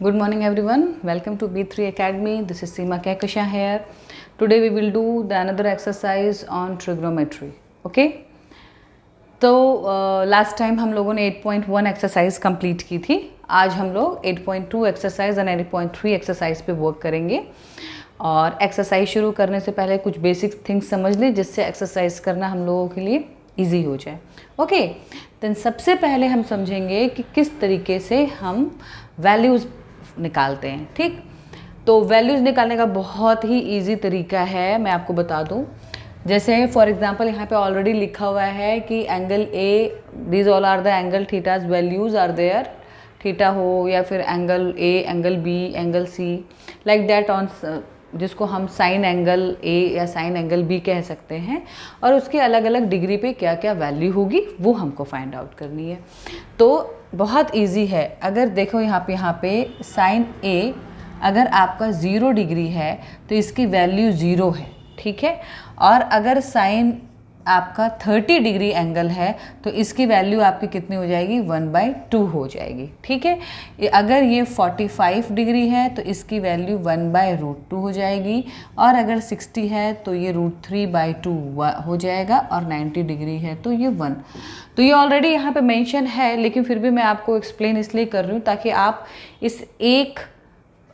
Good morning everyone. Welcome to B3 Academy. This is Seema Kekasha here. Today we will do the another exercise on trigonometry. Okay? तो last time हम लोगों ने 8.1 exercise complete की थी. आज हम लोग 8.2 एक्सरसाइज और 8.3 एक्सरसाइज पे वर्क करेंगे. और एक्सरसाइज शुरू करने से पहले कुछ बेसिक थिंग्स समझ लें जिससे एक्सरसाइज करना हम लोगों के लिए ईजी हो जाए. ओके, देन सबसे पहले हम समझेंगे कि किस तरीके से हम वैल्यूज़ निकालते हैं. ठीक, तो वैल्यूज़ निकालने का बहुत ही इजी तरीका है, मैं आपको बता दूं. जैसे फॉर एग्जांपल यहाँ पे ऑलरेडी लिखा हुआ है कि angle A, these all are the angle thetas values are there. Theta हो या फिर angle A, angle B, angle C, like that on, जिसको हम साइन एंगल ए या साइन एंगल बी कह सकते हैं. और उसके अलग अलग डिग्री पे क्या क्या वैल्यू होगी वो हमको फाइंड आउट करनी है. तो बहुत इजी है. अगर देखो यहाँ पे साइन ए अगर आपका 0 डिग्री है तो इसकी वैल्यू 0 है. ठीक है. और अगर साइन आपका 30 डिग्री एंगल है तो इसकी वैल्यू आपकी कितनी हो जाएगी, 1/2 हो जाएगी. ठीक है. अगर ये 45 डिग्री है तो इसकी वैल्यू 1/√2 हो जाएगी. और अगर 60 है तो ये √3/2 हो जाएगा. और 90 डिग्री है तो ये 1. तो ये ऑलरेडी यहाँ पे मेंशन है, लेकिन फिर भी मैं आपको एक्सप्लेन इसलिए कर रही हूँ ताकि आप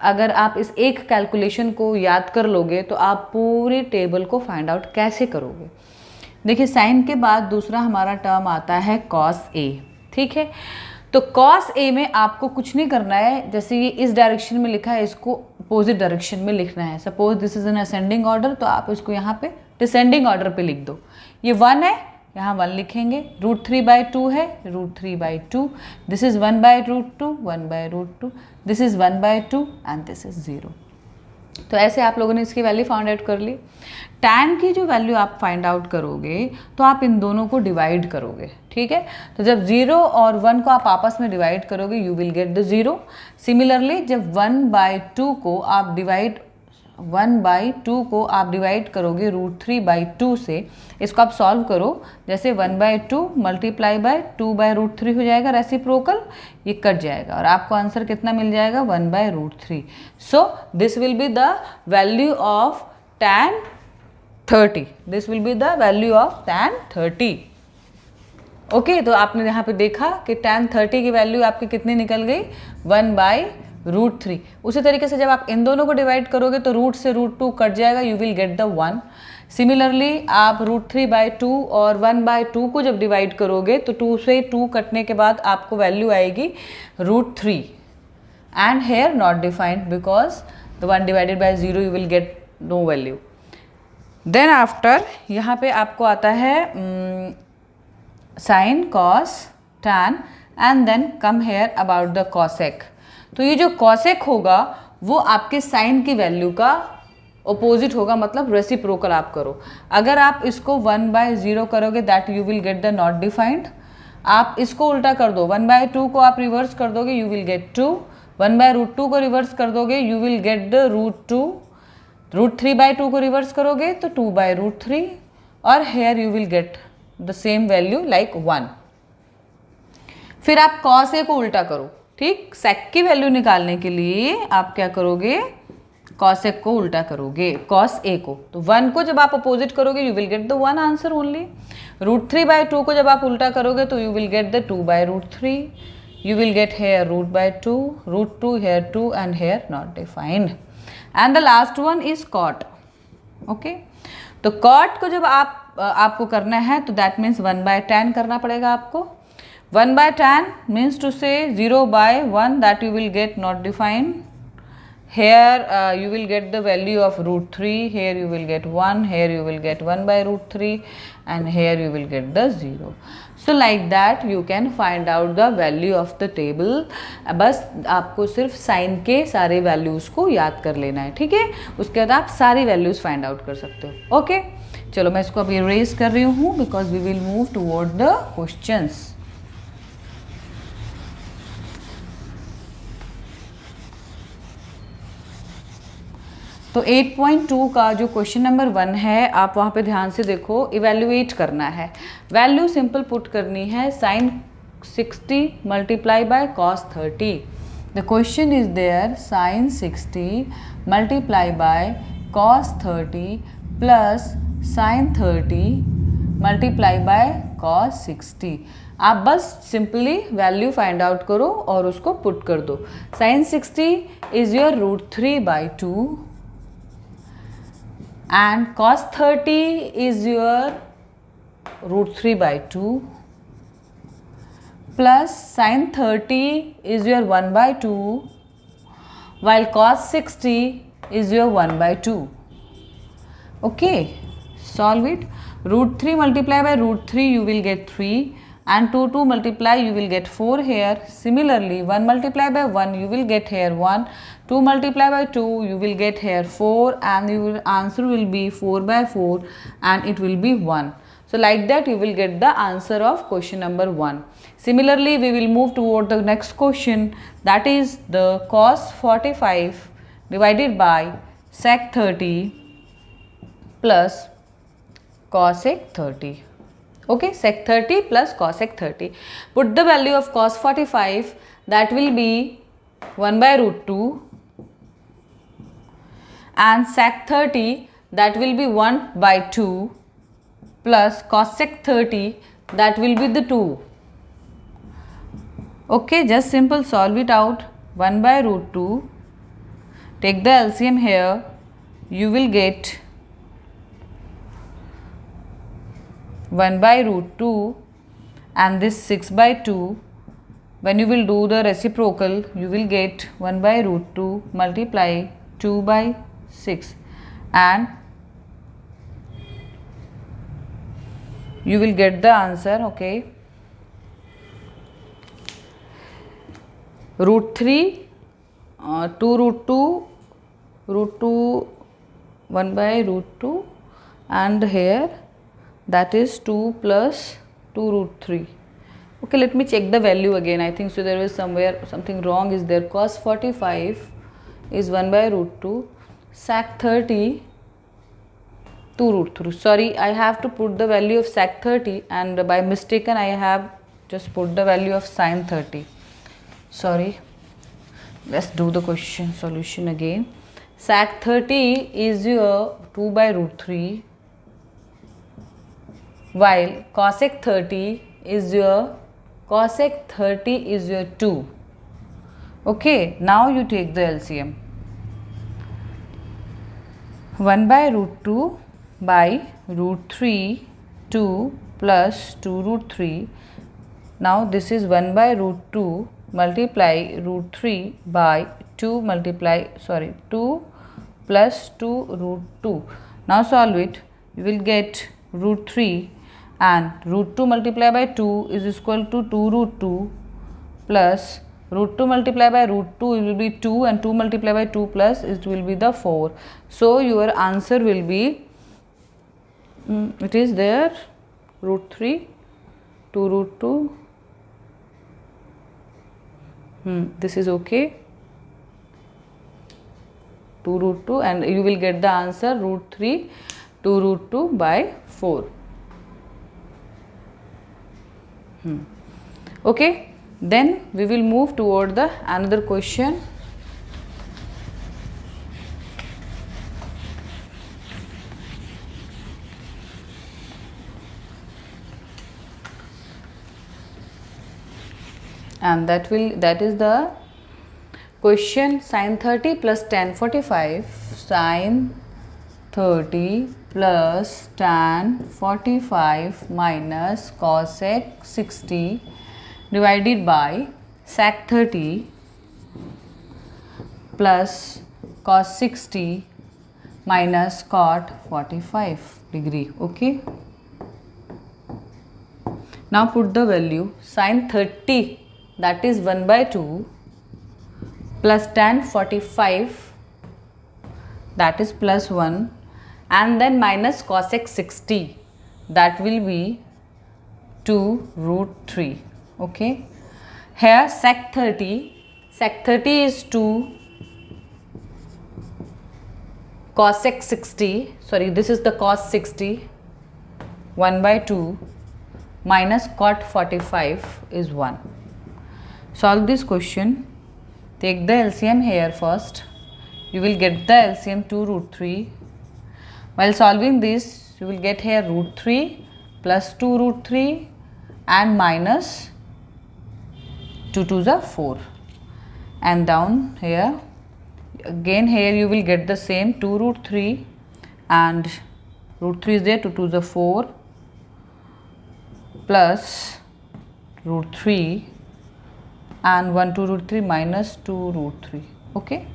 अगर आप इस एक कैलकुलेशन को याद कर लोगे तो आप पूरी टेबल को फाइंड आउट कैसे करोगे. देखिए, साइन के बाद दूसरा हमारा टर्म आता है कॉस ए. ठीक है. तो कॉस ए में आपको कुछ नहीं करना है. जैसे ये इस डायरेक्शन में लिखा है, इसको अपोजिट डायरेक्शन में लिखना है. Suppose this is an ascending order, तो आप इसको यहाँ पे डिसेंडिंग ऑर्डर पे लिख दो. ये 1 है, यहाँ 1 लिखेंगे. √3/2 है, √3/2. This is 1/√2, 1/√2. This is 1/2 and this is 0. तो ऐसे आप लोगों ने इसकी वैल्यू फाइंड आउट कर ली. टैन की जो वैल्यू आप फाइंड आउट करोगे तो आप इन दोनों को डिवाइड करोगे. ठीक है. तो जब 0 और 1 को आप आपस में डिवाइड करोगे you will get the 0. Similarly जब 1/2 को आप डिवाइड करोगे √3/2 से, इसको आप सॉल्व करो. जैसे 1/2 मल्टीप्लाई बाय 2/√3 हो जाएगा, रेसिप्रोकल, ये कट जाएगा और आपको आंसर कितना मिल जाएगा, 1/√3. So this will be the value of tan 30. This will be the value of tan 30. Okay, तो आपने यहाँ पे देखा कि tan 30 की वैल्यू आपकी कितनी निकल गई, 1/√3. उसी तरीके से जब आप इन दोनों को डिवाइड करोगे तो रूट से √2 कट जाएगा, you will get the 1. Similarly आप √3/2 और 1/2 को जब डिवाइड करोगे तो 2 से 2 कटने के बाद आपको वैल्यू आएगी √3. And here not defined because the 1 divided by 0 you will get no value. Then after यहाँ पे आपको आता है sine, cos, tan and then come here about the cosec. तो ये जो कॉसेक होगा वो आपके साइन की वैल्यू का अपोजिट होगा, मतलब रेसिप्रोकल आप करो. अगर आप इसको 1/0 करोगे that you will get the not defined. आप इसको उल्टा कर दो, 1/2 को आप रिवर्स कर दोगे यू विल गेट 2. 1/√2 को रिवर्स कर दोगे यू विल गेट द √2. √3/2 को रिवर्स करोगे तो 2/√3. और here you will get the same value like 1. फिर आप कॉस ए को उल्टा करो. ठीक, सेक की वैल्यू निकालने के लिए आप क्या करोगे, कॉसेक को उल्टा करोगे, कॉस ए को. तो 1 को जब आप अपोजिट करोगे you will get the 1 answer only. √3/2 को जब आप उल्टा करोगे तो you will get the 2/√3. You will get here √2, √2 here 2 and here not defined. And the last one is cot. Okay, तो कॉट को जब आपको करना है तो दैट मीन्स 1/tan करना पड़ेगा आपको. 1/tan means to say 0/1 that you will get not defined. Here you will get the value of √3. Here you will get 1. Here you will get 1/√3 and here you will get the 0. So like that you can find out the value of the table. बस आपको सिर्फ sign के सारे values को याद कर लेना है. ठीक है. उसके बाद आप सारी वैल्यूज़ फाइंड आउट कर सकते हो. ओके, चलो मैं इसको अभी इरेज कर रही हूँ because we will move toward the questions. तो 8.2 का जो क्वेश्चन नंबर 1 है, आप वहाँ पे ध्यान से देखो. इवेल्युएट करना है, वैल्यू सिंपल पुट करनी है. Sine 60 multiply by cos 30. The question is there, sin 60 multiply by cos 30 plus sin 30 multiply by cos 60. आप बस सिंपली वैल्यू फाइंड आउट करो और उसको पुट कर दो. sin 60 is your √3 by 2 and cos 30 is your √3 by 2 plus sin 30 is your 1 by 2 while cos 60 is your 1 by 2. Okay, solve it. √3 multiply by √3 you will get 3 and 2 multiply you will get 4 here. Similarly 1 multiply by 1 you will get here 1, 2 multiply by 2 you will get here 4 and your answer will be 4 by 4 and it will be 1. So like that you will get the answer of question number 1. Similarly we will move toward the next question, that is the cos 45 divided by sec 30 plus cosec 30. Okay, sec 30 plus cosec 30. Put the value of cos 45, that will be 1 by √2 and sec 30 that will be 1 by 2 plus cosec 30 that will be the 2. Okay, just simple solve it out. 1 by √2, take the LCM here, you will get 1 by √2 and this 6 by 2. When you will do the reciprocal you will get 1 by √2 multiply 2 by 6 and you will get the answer. Okay, √3 2 √2 1 by √2 and here that is 2 plus 2 √3. Okay, let me check the value again. I think so there was something wrong is there. Cos 45 is 1 by √2, sec 30 2 √3. Sorry, I have to put the value of sec 30 and by mistaken I have just put the value of sin 30. Sorry, let's do the question solution again. Sec 30 is your 2 by √3 while cosec 30 is your 2. Okay, now you take the LCM. 1 by √2 by √3 2 plus 2 √3. Now this is 1 by √2 multiply √3 by 2 plus 2 √2. Now solve it. You will get √3 and √2 multiply by 2 is equal to 2 √2 plus √2 multiply by √2 it will be 2 and 2 multiply by 2 plus it will be the 4. So your answer will be it is there √3 2 √2 this is okay 2 √2 and you will get the answer √3 2 √2 by 4. Okay, then we will move toward the another question. And that is the question sin 30 plus tan 45. Sin 30 plus tan 45 minus cosec 60 divided by sec 30 plus cos 60 minus cot 45 degree. Okay, now put the value. Sin 30 that is 1 by 2 plus tan 45 that is plus 1 and then minus cosec 60 that will be 2 √3. Okay, here sec 30 is 2 cosec 60, sorry this is the cos 60 1 by 2 minus cot 45 is 1. Solve this question. Take the LCM here first. You will get the LCM 2 root 3. While solving this, you will get here root 3 plus 2 root 3 and minus 2 to the 4. And down here, again here you will get the same 2 root 3 and root 3 is there, 2 to the 4 plus root 3 and 1 to root 3 minus 2 root 3. Okay,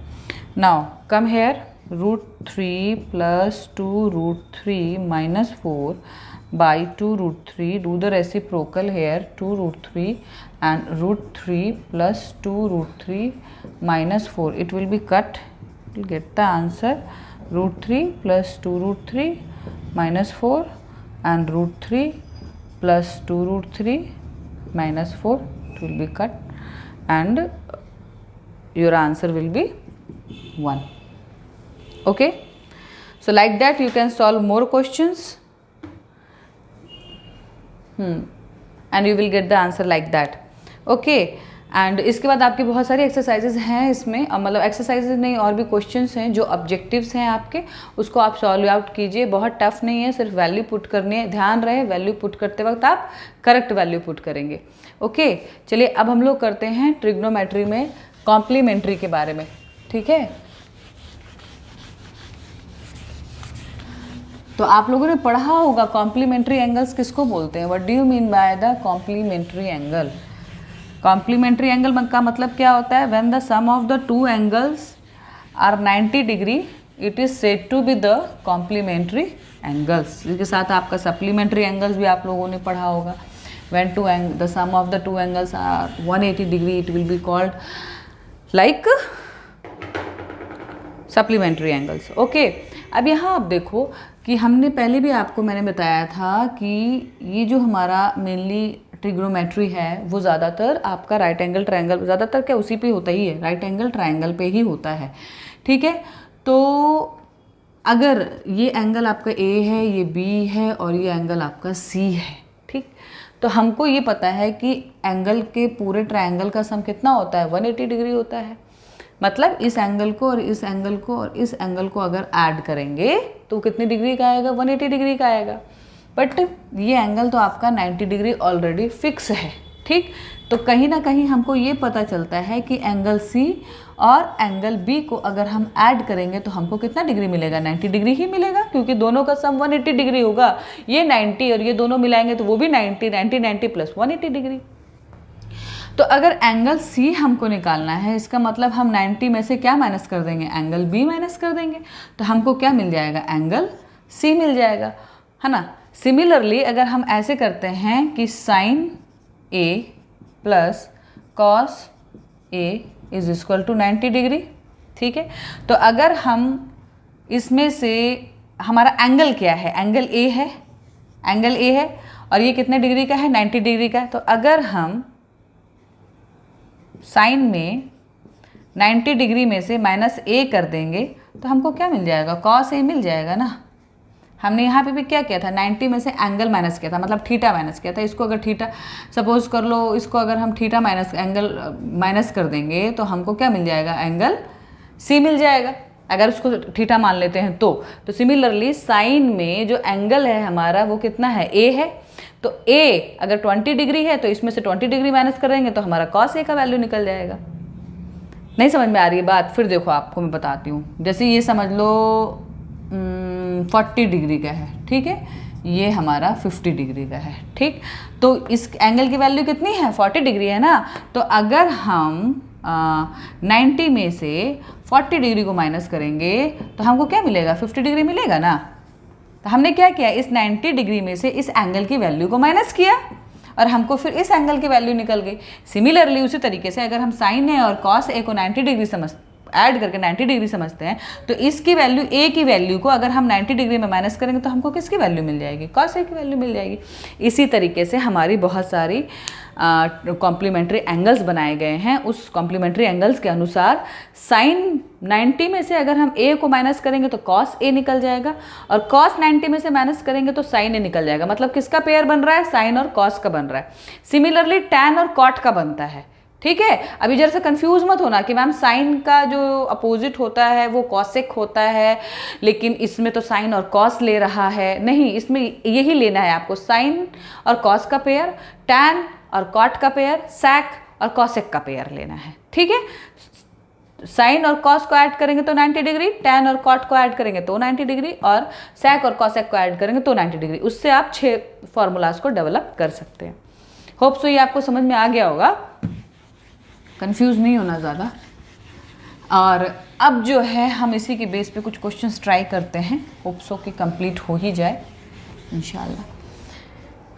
now come here, root 3 plus 2 root 3 minus 4 by 2 root 3, do the reciprocal here, 2 root 3 and root 3 plus 2 root 3 minus 4, it will be cut, you will get the answer root 3 plus 2 root 3 minus 4 and root 3 plus 2 root 3 minus 4, it will be cut and your answer will be 1. Okay, so like that you can solve more questions and you will get the answer like that. Okay, and इसके बाद आपकी बहुत सारी exercises हैं इसमें, मतलब exercises नहीं और भी क्वेश्चंस हैं जो ऑब्जेक्टिव्स हैं आपके, उसको आप सॉल्व आउट कीजिए। बहुत टफ नहीं है, सिर्फ वैल्यू पुट करनी है। ध्यान रहे वैल्यू पुट करते वक्त आप करेक्ट वैल्यू पुट करेंगे। ओके, चलिए अब हम लोग करते हैं ट्रिग्नोमेट्री में कॉम्प्लीमेंट्री के बारे में। ठीक है, तो आप लोगों ने पढ़ा होगा कॉम्प्लीमेंट्री एंगल्स किसको बोलते हैं। What do you mean by the complementary angle. Complementary angle का मतलब क्या होता है, when the sum of the two angles are 90 degree it is said to be the complementary angles. इसके साथ आपका सप्लीमेंट्री एंगल्स भी आप लोगों ने पढ़ा होगा। When the sum of the two angles are 180 degree it will be called like supplementary angles. Okay, अब यहाँ आप देखो कि हमने पहले भी आपको मैंने बताया था कि ये जो हमारा मेनली ट्रिग्नोमेट्री है वो ज़्यादातर आपका राइट एंगल ट्रायंगल, ज़्यादातर क्या उसी पे होता ही है, राइट एंगल ट्रायंगल पे ही होता है। ठीक है, तो अगर ये एंगल आपका ए है, ये बी है और ये एंगल आपका सी है, ठीक, तो हमको ये पता है कि एंगल के पूरे ट्रायंगल का सम कितना होता है, 180 डिग्री होता है। मतलब इस एंगल को और इस एंगल को और इस एंगल को अगर ऐड करेंगे तो कितनी डिग्री का आएगा, 180 डिग्री का आएगा। बट ये एंगल तो आपका 90 डिग्री ऑलरेडी फिक्स है। ठीक, तो कहीं ना कहीं हमको ये पता चलता है कि एंगल सी और एंगल बी को अगर हम ऐड करेंगे तो हमको कितना डिग्री मिलेगा, 90 डिग्री ही मिलेगा, क्योंकि दोनों का सम 180 डिग्री होगा। ये 90 और ये दोनों मिलाएंगे तो वो भी 90 प्लस 180 डिग्री। तो अगर एंगल सी हमको निकालना है, इसका मतलब हम 90 में से क्या माइनस कर देंगे, एंगल बी माइनस कर देंगे, तो हमको क्या मिल जाएगा, एंगल सी मिल जाएगा, है ना। सिमिलरली अगर हम ऐसे करते हैं कि sine A plus cos A is equal to 90 degree. ठीक है, तो अगर हम इसमें से हमारा एंगल क्या है, एंगल ए है, एंगल ए है और ये कितने डिग्री का है, 90 डिग्री का है। तो अगर हम साइन में 90 डिग्री में से माइनस ए कर देंगे तो हमको क्या मिल जाएगा, कॉस ए मिल जाएगा ना। हमने यहाँ पे भी क्या किया था, 90 में से एंगल माइनस किया था, मतलब थीटा माइनस किया था। इसको अगर थीटा सपोज कर लो, इसको अगर हम थीटा माइनस एंगल माइनस कर देंगे तो हमको क्या मिल जाएगा, एंगल सी मिल जाएगा, अगर उसको थीटा मान लेते हैं तो सिमिलरली साइन में जो एंगल है हमारा वो कितना है, ए है। तो ए अगर 20 डिग्री है तो इसमें से 20 डिग्री माइनस करेंगे तो हमारा कॉस ए का वैल्यू निकल जाएगा। नहीं समझ में आ रही है बात, फिर देखो आपको मैं बताती हूँ। जैसे ये समझ लो 40 डिग्री का है, ठीक है, ये हमारा 50 डिग्री का है। ठीक, तो इस एंगल की वैल्यू कितनी है, 40 डिग्री है ना। तो अगर हम 90 में से 40 डिग्री को माइनस करेंगे तो हमको क्या मिलेगा, 50 डिग्री मिलेगा ना। तो हमने क्या किया, इस 90 डिग्री में से इस एंगल की वैल्यू को माइनस किया और हमको फिर इस एंगल की वैल्यू निकल गई। सिमिलरली उसी तरीके से अगर हम साइन ए और कॉस ए को 90 डिग्री ऐड करके 90 डिग्री समझते हैं तो इसकी वैल्यू ए की वैल्यू को अगर हम 90 डिग्री में माइनस करेंगे तो हमको किसकी वैल्यू मिल जाएगी, कॉस ए की वैल्यू मिल जाएगी। इसी तरीके से हमारी बहुत सारी कॉम्प्लीमेंट्री एंगल्स बनाए गए हैं। उस कॉम्प्लीमेंट्री एंगल्स के अनुसार साइन 90 में से अगर हम ए को माइनस करेंगे तो कॉस ए निकल जाएगा और कॉस 90 में से माइनस करेंगे तो साइन ए निकल जाएगा। मतलब किसका पेयर बन रहा है, साइन और कॉस का बन रहा है। सिमिलरली टैन और कॉट का बनता है। ठीक है। अभी जरा सा कंफ्यूज मत होना कि मैम साइन का जो अपोजिट होता है वो कॉसेक होता है, लेकिन इसमें तो साइन और कॉस ले रहा है। नहीं, इसमें यही लेना है आपको, साइन और कॉस का पेयर, टैन और कॉट का पेयर, सैक और कॉसेक का पेयर लेना है। ठीक है, साइन और कॉस को ऐड करेंगे तो 90 डिग्री, टैन और कॉट को ऐड करेंगे तो 90 डिग्री, और सैक और कॉसेक को ऐड करेंगे तो 90 डिग्री। उससे आप 6 फॉर्मूलाज को डेवलप कर सकते हैं। होप सो ये आपको समझ में आ गया होगा, कंफ्यूज नहीं होना ज़्यादा। और अब जो है हम इसी के बेस पे कुछ क्वेश्चंस ट्राई करते हैं, होप सो कि कंप्लीट हो ही जाए इंशाल्लाह।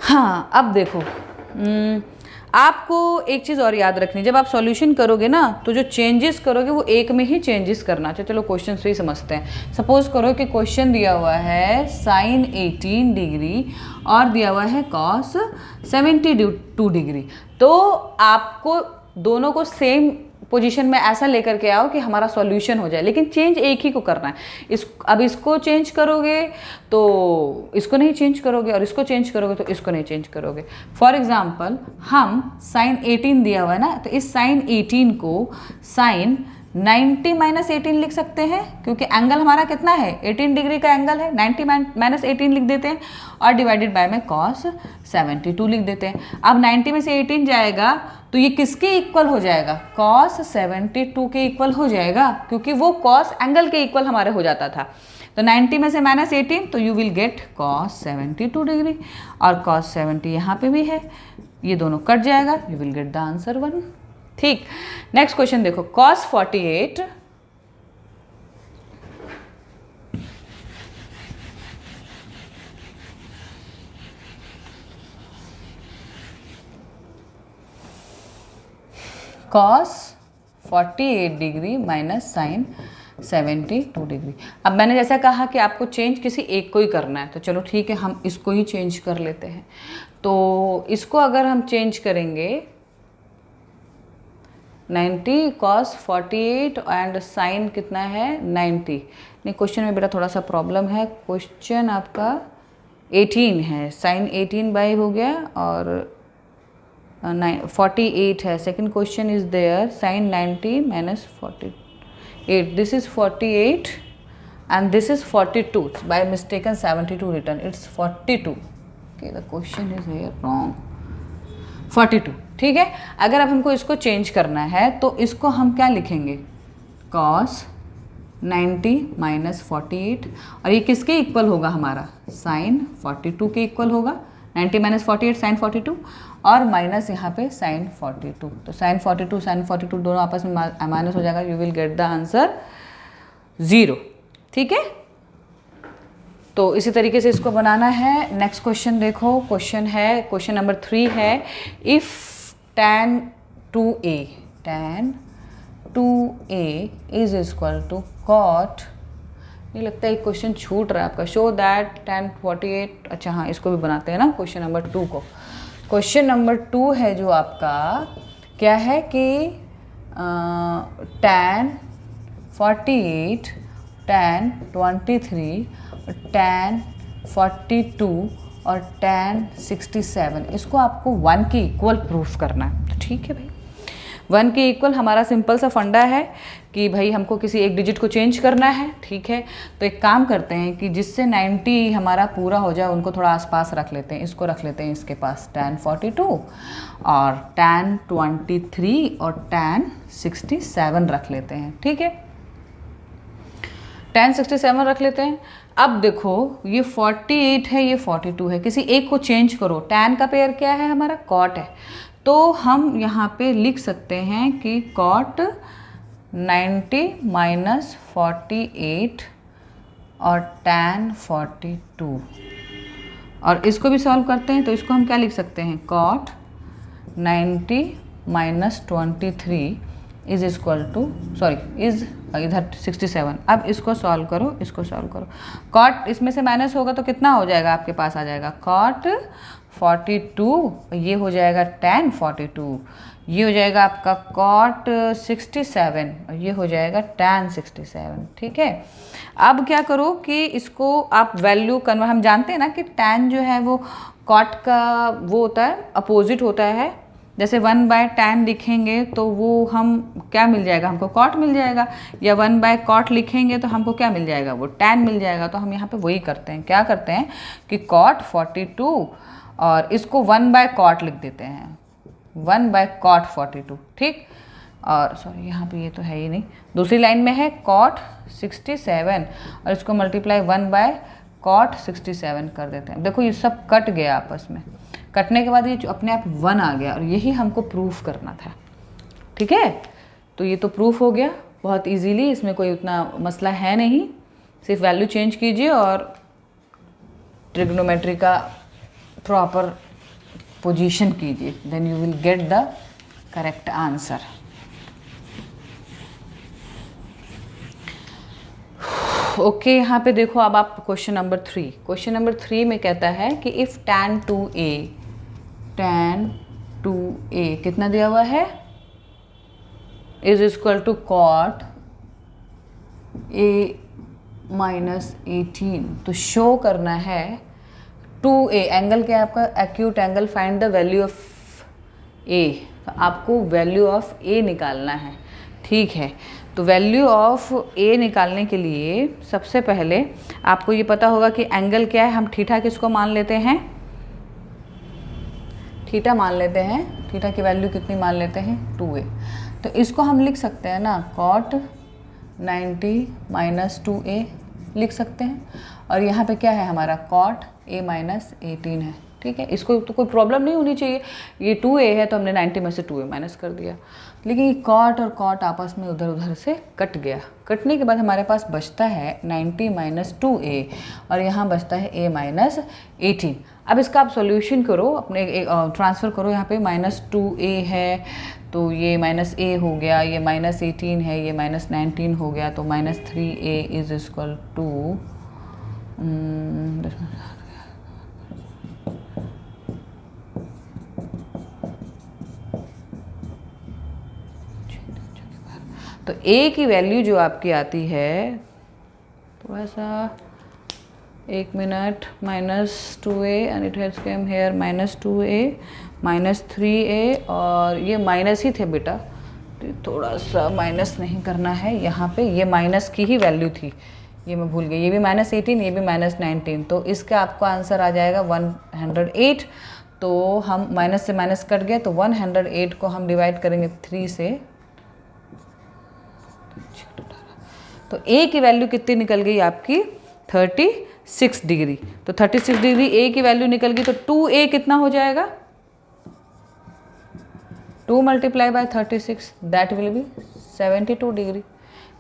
हाँ, अब देखो, आपको एक चीज़ और याद रखनी, जब आप सॉल्यूशन करोगे ना तो जो चेंजेस करोगे वो एक में ही चेंजेस करना चाहिए। चलो क्वेश्चन से ही समझते हैं। सपोज करो कि क्वेश्चन दिया हुआ है साइन 18 डिग्री और दिया हुआ है कॉस 72 डिग्री, तो आपको दोनों को सेम पोजीशन में ऐसा लेकर के आओ कि हमारा सॉल्यूशन हो जाए, लेकिन चेंज एक ही को करना है। अब इसको चेंज करोगे तो इसको नहीं चेंज करोगे, और इसको चेंज करोगे तो इसको नहीं चेंज करोगे। फॉर एग्जाम्पल, हम साइन 18 दिया हुआ है ना, तो इस साइन 18 को साइन 90 माइनस 18 लिख सकते हैं, क्योंकि एंगल हमारा कितना है, 18 डिग्री का एंगल है। 90 माइनस 18 लिख देते हैं, और डिवाइडेड बाय में कॉस 72 लिख देते हैं। अब 90 में से 18 जाएगा तो ये किसके इक्वल हो जाएगा, कॉस 72 के इक्वल हो जाएगा, क्योंकि वो कॉस एंगल के इक्वल हमारे हो जाता था। तो 90 में से माइनस 18 तो you will get cos 72 degree, और कॉस 70 यहाँ पे भी है, ये दोनों कट जाएगा, you will get the answer 1। ठीक, नेक्स्ट क्वेश्चन देखो, cos 48 cos 48 degree minus sine 72 degree. अब मैंने जैसा कहा कि आपको चेंज किसी एक को ही करना है, तो चलो ठीक है, हम इसको ही चेंज कर लेते हैं। तो इसको अगर हम चेंज करेंगे 90 cos 48 एंड साइन कितना है 90, नहीं क्वेश्चन में बेटा थोड़ा सा प्रॉब्लम है, क्वेश्चन आपका 18 है, साइन 18 बाई हो गया और 48 है। Second question is there sine 90 minus 48, this is 48 and this is 42, by mistaken 72 written, it's 42। Okay, the question is here wrong, 42। ठीक है, अगर अब हमको इसको चेंज करना है तो इसको हम क्या लिखेंगे, cos 90 माइनस 48, और ये किसके इक्वल होगा हमारा, साइन 42 के इक्वल होगा। 90 माइनस 48 साइन 42, और माइनस यहाँ पे साइन 42, तो साइन 42 दोनों आपस में माइनस हो जाएगा, you will get the answer 0। ठीक है, तो इसी तरीके से इसको बनाना है। नेक्स्ट क्वेश्चन देखो, क्वेश्चन है, क्वेश्चन नंबर 3 है, if tan 2a is equal to cot, ये लगता है एक क्वेश्चन छूट रहा है आपका, शो दैट tan 48, अच्छा हाँ इसको भी बनाते हैं ना क्वेश्चन नंबर 2 को। क्वेश्चन नंबर 2 है जो आपका क्या है कि tan 48, tan 23, tan 42 और tan 67, इसको आपको 1 के इक्वल प्रूफ करना है। तो ठीक है भाई, 1 के इक्वल हमारा सिंपल सा फंडा है कि भाई हमको किसी एक डिजिट को चेंज करना है। ठीक है, तो एक काम करते हैं कि जिससे 90 हमारा पूरा हो जाए उनको थोड़ा आसपास रख लेते हैं, इसको रख लेते हैं इसके पास tan 42 और tan 23 और tan 67 रख लेते हैं। ठीक है, tan 67 रख लेते हैं। अब देखो ये 48 है, ये 42 है, किसी एक को चेंज करो। tan का पेयर क्या है हमारा, cot है, तो हम यहाँ पे लिख सकते हैं कि cot 90 माइनस 48 और tan 42, और इसको भी सॉल्व करते हैं तो इसको हम क्या लिख सकते हैं, cot 90 minus 23 is equal to, sorry is इधर 67। अब इसको सॉल्व करो, इसको सॉल्व करो, cot इसमें से माइनस होगा तो कितना हो जाएगा, आपके पास आ जाएगा cot 42, ये हो जाएगा tan 42, ये हो जाएगा आपका cot 67 और ये हो जाएगा tan 67। ठीक है, अब क्या करो कि इसको आप वैल्यू कन्वर्ट, हम जानते हैं ना कि tan जो है वो cot का वो होता है, अपोजिट होता है जैसे 1/tan लिखेंगे तो वो हम क्या मिल जाएगा, हमको cot मिल जाएगा, या 1/cot लिखेंगे तो हमको क्या मिल जाएगा, वो tan मिल जाएगा। तो हम यहाँ पे वही करते हैं, क्या करते हैं कि cot 42 और इसको 1/cot लिख देते हैं, 1/cot 42, ठीक। और सॉरी यहाँ पे ये तो है ही नहीं, दूसरी लाइन में है cot 67 और इसको मल्टीप्लाई 1/cot 67 कर देते हैं। देखो ये सब कट गया आपस में, कटने के बाद ये जो अपने आप 1 आ गया, और यही हमको प्रूफ करना था, ठीक है। तो ये तो प्रूफ हो गया बहुत इजीली, इसमें कोई उतना मसला है नहीं, सिर्फ वैल्यू चेंज कीजिए और ट्रिग्नोमेट्री का प्रॉपर पोजीशन कीजिए, then you will get the correct answer. Okay यहाँ पे देखो, अब आप क्वेश्चन नंबर 3, क्वेश्चन नंबर 3 में कहता है कि इफ़ tan 2a कितना दिया हुआ है, is equal to cot a minus 18। तो शो करना है 2a, एंगल क्या है आपका, acute angle, find the value of a। तो आपको वैल्यू ऑफ a निकालना है, ठीक है। तो वैल्यू ऑफ a निकालने के लिए सबसे पहले आपको ये पता होगा कि एंगल क्या है, हम थीटा किसको मान लेते हैं, थीटा मान लेते हैं, थीटा की वैल्यू कितनी मान लेते हैं, 2a। तो इसको हम लिख सकते हैं ना, cot 90 माइनस 2a लिख सकते हैं, और यहाँ पे क्या है हमारा cot a माइनस 18 है, ठीक है। इसको तो कोई प्रॉब्लम नहीं होनी चाहिए, ये 2a है तो हमने 90 में से 2a माइनस कर दिया, लेकिन ये cot और cot आपस में उधर उधर से कट गया। कटने के बाद हमारे पास बचता है 90 माइनस 2a और यहाँ बचता है a माइनस 18। अब इसका आप सॉल्यूशन करो, अपने ट्रांसफ़र करो, यहाँ पे माइनस 2a है तो ये माइनस a हो गया, ये माइनस 18 है, ये माइनस 19 हो गया, तो minus 3a is equal to तो a की वैल्यू जो आपकी आती है, थोड़ा सा एक minute, minus 2a and it has come here minus 2a minus 3a, और ये माइनस ही थे बेटा, तो थोड़ा सा माइनस नहीं करना है, यहाँ पे ये माइनस की ही वैल्यू थी, ये मैं भूल गई, ये भी माइनस 18, ये भी माइनस 19, तो इसका आपका आंसर आ जाएगा 108। तो हम माइनस से माइनस कट गए, तो 108 को हम डिवाइड करेंगे 3 से, तो a की वैल्यू कितनी निकल गई आपकी, 36 डिग्री। तो 36 डिग्री a की वैल्यू निकल गई, तो 2a कितना हो जाएगा, 2 multiply by 36, that will be 72 degree,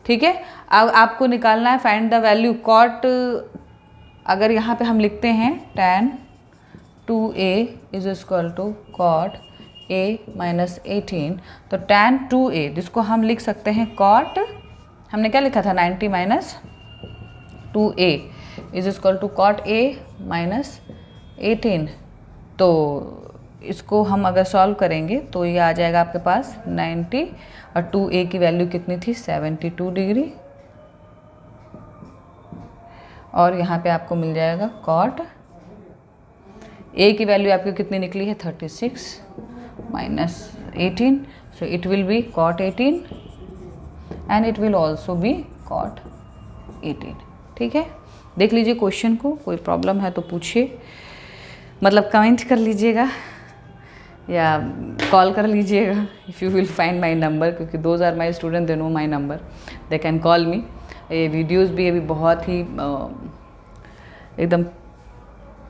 ठीक है। अब आपको निकालना है फाइंड द वैल्यू cot, अगर यहाँ पे हम लिखते हैं tan 2a is equal to cot a minus 18, तो tan 2a जिसको हम लिख सकते हैं cot, हमने क्या लिखा था, 90 minus 2a is equal to cot a minus 18। तो इसको हम अगर सॉल्व करेंगे तो ये आ जाएगा आपके पास 90, और 2a की वैल्यू कितनी थी, 72 डिग्री, और यहाँ पे आपको मिल जाएगा cot a की वैल्यू आपकी कितनी निकली है, 36 minus 18, so it will B cot 18 and it will also be cot 18, ठीक है। देख लीजिए क्वेश्चन को, कोई प्रॉब्लम है तो पूछिए, मतलब कमेंट कर लीजिएगा या कॉल कर लीजिएगा, if you will find my number, क्योंकि those are my student, they know my number, they can call me. ये वीडियोस भी अभी बहुत ही एकदम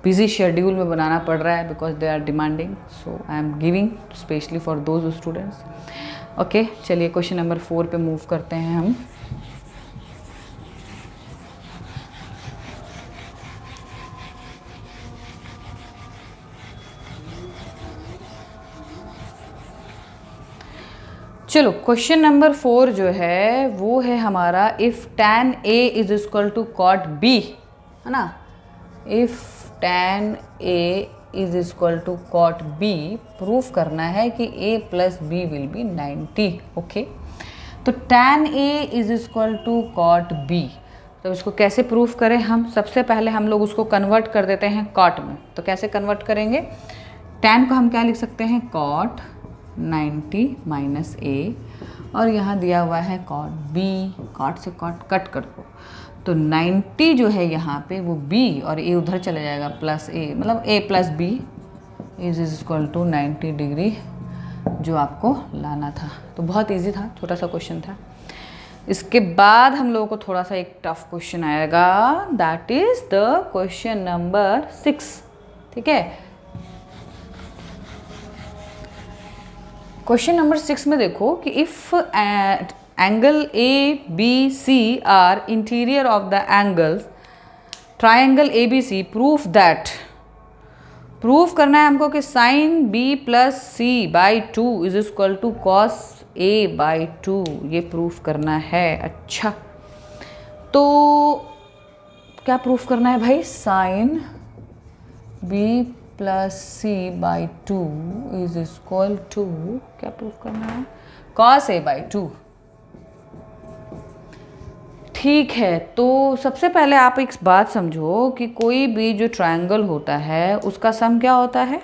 बिजी शेड्यूल में बनाना पड़ रहा है, because they are demanding, so I am giving specially for those students. Okay, चलिए क्वेश्चन नंबर 4 पे मूव करते हैं हम। चलो क्वेश्चन नंबर 4 जो है वो है हमारा, if tan a is equal to cot b, है ना, if tan a is equal to cot b, proof करना है कि a plus b will be 90। Okay, तो tan a is equal to cot b, तो इसको कैसे प्रूफ करें हम, सबसे पहले हम लोग उसको कन्वर्ट कर देते हैं cot में। तो कैसे कन्वर्ट करेंगे, tan को हम क्या लिख सकते हैं, cot 90 माइनस ए, और यहाँ दिया हुआ है कॉट बी, कॉट से कॉट कट कर दो, तो 90 जो है यहाँ पे वो b और a उधर चला जाएगा प्लस a, मतलब a plus b is equal to 90 degree जो आपको लाना था। तो बहुत इजी था, छोटा सा क्वेश्चन था। इसके बाद हम लोगों को थोड़ा सा एक टफ क्वेश्चन आएगा, that is the question number 6। ठीक है, क्वेश्चन नंबर 6 में देखो कि if angle A B C are interior of the angles triangle A B C, proof that, proof करना है हमको कि sine B plus C by 2 is equal to cos A by 2, ये प्रूफ करना है। अच्छा, तो क्या प्रूफ करना है भाई? Sine B plus C by 2 is equal to, क्या प्रूफ करना है? Cos A by 2। ठीक है, तो सबसे पहले आप एक बात समझो कि कोई भी जो ट्रायंगल होता है उसका सम क्या होता है?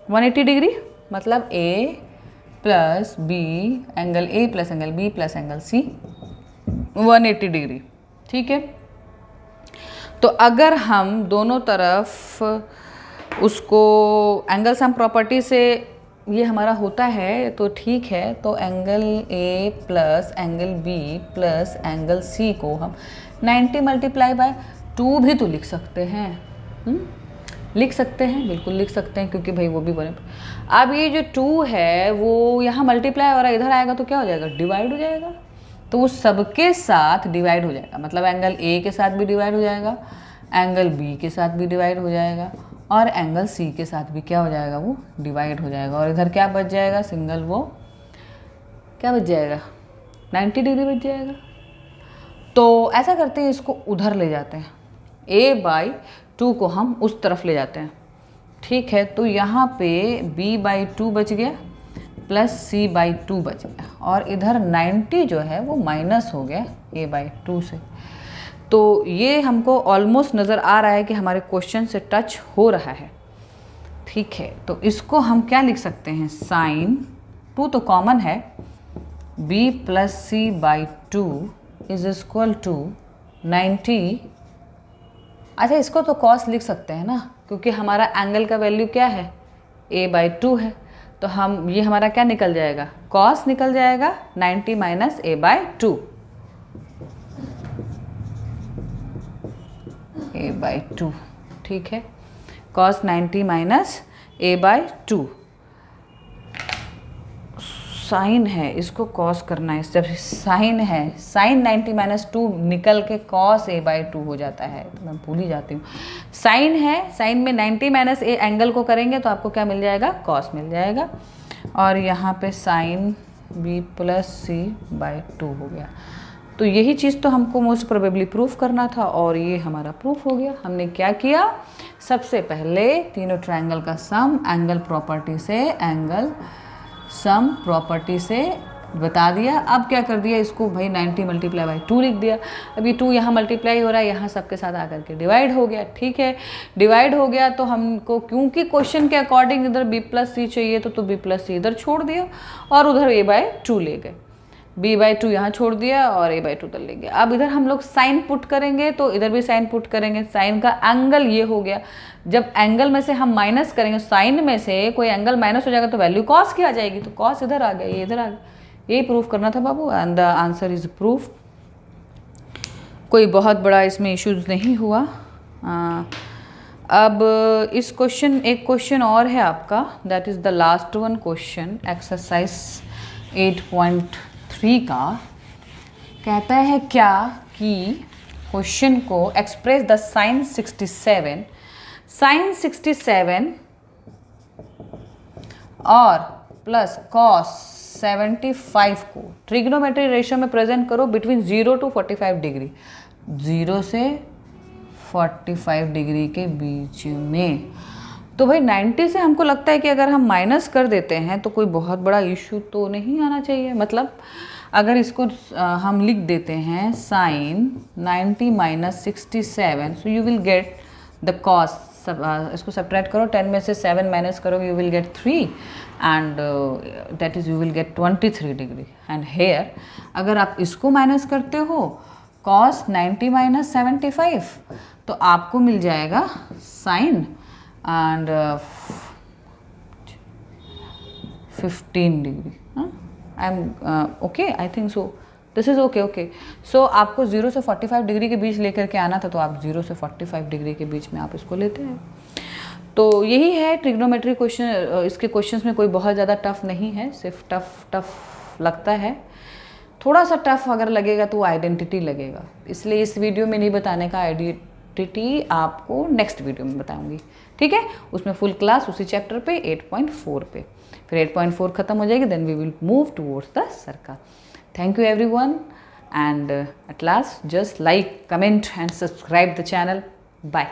180 डिग्री, मतलब A plus B, angle A plus angle B plus angle C 180 degree. ठीक है, तो अगर हम दोनों तरफ उसको एंगल सम प्रॉपर्टी से ये हमारा होता है तो ठीक है, तो angle A plus angle B plus angle C को हम 90 मल्टीप्लाई बाय 2 भी तो लिख सकते हैं। लिख सकते हैं, बिल्कुल लिख सकते हैं, क्योंकि भाई वो भी बने। अब ये जो 2 है वो यहाँ मल्टीप्लाई हो रहा है, इधर आएगा तो क्या हो जाएगा? डिवाइड हो जाएगा। तो वो सबके साथ डिवाइड हो जाएगा, मतलब एंगल ए के साथ भी डिवाइड हो जाएगा, एंगल बी के साथ भी डिवाइड हो जाएगा, और एंगल सी के साथ भी क्या हो जाएगा? वो डिवाइड हो जाएगा। और इधर क्या बच जाएगा? सिंगल, वो क्या बच जाएगा? 90 डिग्री बच जाएगा। तो ऐसा करते हैं, इसको उधर ले जाते हैं, a बाई 2 को हम उस तरफ ले जाते हैं। ठीक है, तो यहाँ पे b बाई 2 बच गया प्लस c बाई 2 बच गया, और इधर 90 जो है वो माइनस हो गया a बाई 2 से। तो ये हमको ऑलमोस्ट नज़र आ रहा है कि हमारे क्वेश्चन से टच हो रहा है। ठीक है, तो इसको हम क्या लिख सकते हैं? साइन 2 तो कॉमन है, b plus C by 2 is equal to 90। अच्छा, इसको तो कॉस लिख सकते हैं ना, क्योंकि हमारा एंगल का वैल्यू क्या है? a बाई 2 है, तो हम ये हमारा क्या निकल जाएगा? कॉस निकल जाएगा 90 minus a by 2, a by 2। ठीक है, cos 90 minus a by 2। Sine है, इसको कॉस करना है, जब साइन है, साइन 90 माइनस 2 निकल के कॉस a बाई 2 हो जाता है, तो मैं भूल ही जाती हूँ। साइन है, साइन में 90 माइनस a एंगल को करेंगे तो आपको क्या मिल जाएगा? कॉस मिल जाएगा। और यहाँ पे sine b plus C by 2 हो गया। तो यही चीज़ तो हमको मोस्ट प्रोबेबली प्रूफ करना था, और ये हमारा प्रूफ हो गया। हमने क्या किया? सबसे पहले तीनों ट्रायंगल का सम एंगल प्रॉपर्टी से, एंगल सम प्रॉपर्टी से बता दिया। अब क्या कर दिया? इसको भाई 90 मल्टीप्लाई बाई 2 लिख दिया। अब ये 2 यहाँ मल्टीप्लाई हो रहा है, यहाँ सबके साथ आकर के डिवाइड हो गया। ठीक है, डिवाइड हो गया तो हमको, क्योंकि क्वेश्चन के अकॉर्डिंग इधर b प्लस सी चाहिए, तो b प्लस सी इधर छोड़ दिया और उधर a बाई 2 ले गए। b बाई 2 यहाँ छोड़ दिया और a बाई 2 उधर ले गया। अब इधर हम लोग साइन पुट करेंगे तो इधर भी साइन पुट करेंगे। साइन का एंगल ये हो गया। जब एंगल में से हम माइनस करेंगे, साइन में से कोई एंगल माइनस हो जाएगा तो वैल्यू कॉस की आ जाएगी, तो कॉस इधर आ गया, ये इधर आ गया। यही प्रूफ करना था बाबू, and the answer is proof. कोई बहुत बड़ा इसमें इश्यूज नहीं हुआ। अब इस क्वेश्चन, एक क्वेश्चन और है आपका, that is the last one question, exercise 8.3 का। कहता है क्या कि क्वेश्चन को एक्सप्रेस द साइन 67 और प्लस कॉस 75 को ट्रिग्नोमेट्री रेशियो में प्रेजेंट करो बिटवीन 0 to 45 डिग्री, 0 से 45 डिग्री के बीच में। तो भाई 90 से हमको लगता है कि अगर हम माइनस कर देते हैं तो कोई बहुत बड़ा इशू तो नहीं आना चाहिए। मतलब अगर इसको हम लिख देते हैं sine 90 minus 67, so you will get the cos इसको सब्ट्रैक्ट करो, 10 में से 7 माइनस करोगे you will get 3 and that is you will get 23 degree. And here अगर आप इसको माइनस करते हो cos 90 माइनस 75 तो आपको मिल जाएगा sine and 15 degree. I am okay, I think so, this is okay. Okay, so आपको 0 से 45 डिग्री के बीच लेकर के आना था, तो आप 0 से 45 डिग्री के बीच में आप इसको लेते हैं। तो यही है ट्रिग्नोमेट्री क्वेश्चन। इसके क्वेश्चंस में कोई बहुत ज़्यादा टफ नहीं है, सिर्फ टफ लगता है। थोड़ा सा टफ अगर लगेगा तो आइडेंटिटी लगेगा, इसलिए इस वीडियो में नहीं बताने का, आइडेंटिटी आपको नेक्स्ट वीडियो में बताऊंगी, ठीक है। उसमें फुल क्लास उसी चैप्टर पे 8.4 पे, फिर 8.4 खत्म हो जाएगी, then we will move towards the circle. Thank you everyone, and at last just like, comment and subscribe the channel. Bye.